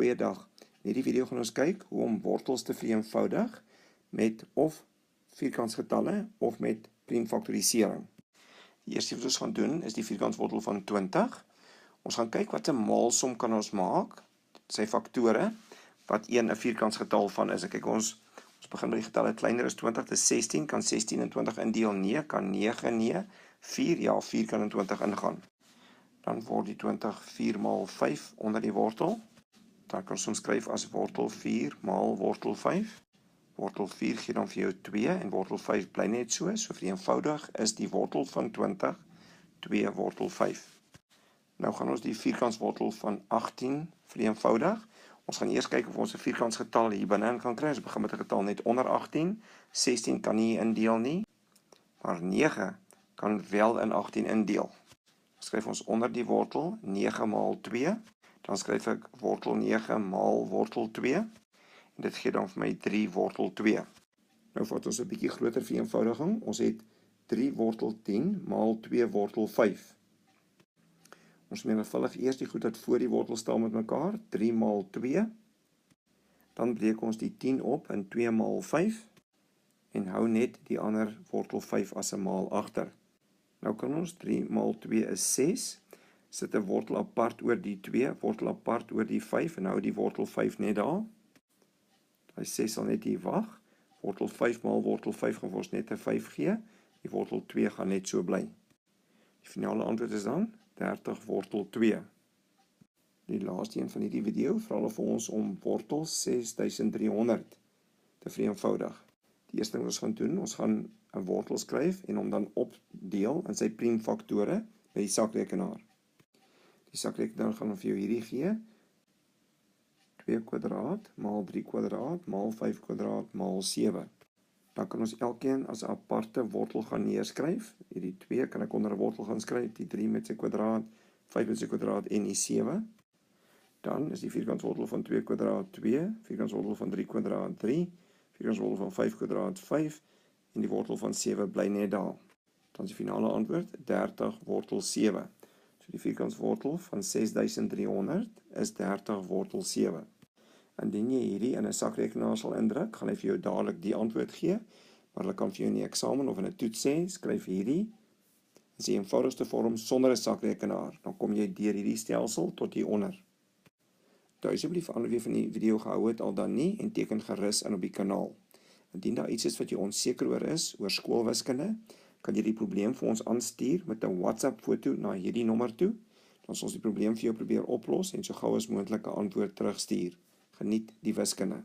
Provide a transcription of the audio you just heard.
Goeiedag. In hierdie video gaan ons kyk hoe om wortels te vereenvoudig met of vierkantsgetalle of met priemfaktorisering. Die eerste wat ons gaan doen is die vierkantswortel van 20. Ons gaan kyk wat 'n maalsom kan ons maak, sy faktore, wat 'n vierkantsgetal van is. Kyk, ons begin met die getalle kleiner as 20, dis 16, kan 16 in 20 indeel? Nee, kan 9 nee, 4, ja, 4 kan in 20 ingaan. Dan word die 20 4 maal 5 onder die wortel. Dan kan ons omskryf as wortel 4 maal wortel 5. Wortel 4 gee dan vir jou 2 en wortel 5 bly net so. So vereenvoudig is die wortel van 20 2 wortel 5. Nou gaan ons die vierkantswortel van 18 vereenvoudig. Ons gaan eers kyk of ons 'n vierkantsgetal hier binne kan kry. Ons begin met 'n getal net onder 18. 16 kan nie indeel nie, maar 9 kan wel in 18 indeel. Skryf ons onder die wortel 9 maal 2. Dan skryf ek wortel 9 maal wortel 2. En dit gee dan vir my 3 wortel 2. Nou vat ons 'n bietjie groter vereenvoudiging. Ons het 3 wortel 10 maal 2 wortel 5. Ons menigvuldig eers die goed wat voor die wortel staan met mekaar. 3 maal 2. Dan breek ons die 10 op in 2 maal 5. En hou net die ander wortel 5 as 'n maal agter. Nou kan ons 3 maal 2 is 6. Sit 'n wortel apart oor die 2, wortel apart oor die 5 en hou die wortel 5 net daar. Die 6 sal net hier wag. Wortel 5 maal wortel 5 gaan ons net 'n 5 gee. Die wortel 2 gaan net so bly. Die finale antwoord is dan 30 wortel 2. Die laaste een van hierdie video vra hulle vir ons om wortel 6300 te vereenvoudig. Die eerste ding wat ons gaan doen, ons gaan 'n wortel skryf en hom dan opdeel in sy priemfaktore by die sakrekenaar. Die sakrekenaar gaan vir jou hierdie gee. 2 kwadraat maal 3 kwadraat maal 5 kwadraat maal 7. Dan kan ons elkeen as 'n aparte wortel gaan neerskryf. Hierdie 2 kan ek onder 'n wortel gaan skryf, die 3 met sy kwadraat, 5 met sy kwadraat en die 7. Dan is die vierkantswortel van 2 kwadraat 2, vierkantswortel van 3 kwadraat 3, vierkantswortel van 5 kwadraat 5 en die wortel van 7 bly net daar. Dan is die finale antwoord 30 wortel 7. So die vierkantswortel van 6300 is 30 wortel 7. Indien jy hierdie in 'n sakrekenaar sal indruk, gaan hy vir jou dadelik die antwoord gee, maar hulle kan vir jou in die eksamen of in 'n toets sê, skryf hierdie is die eenvoudigste vorm sonder 'n sakrekenaar. Dan kom jy deur hierdie stelsel tot hier onder. Asseblief ander wie van die video gehou het al dan nie en teken gerus in op die kanaal. Indien daar iets is wat jy onseker oor is, oor skoolwiskunde, kan jy die probleem vir ons aanstuur met 'n WhatsApp foto na hierdie nommer toe. Dan sal ons die probleem vir jou probeer oplos en so gou as moontlik 'n antwoord terugstuur. Geniet die wiskunde.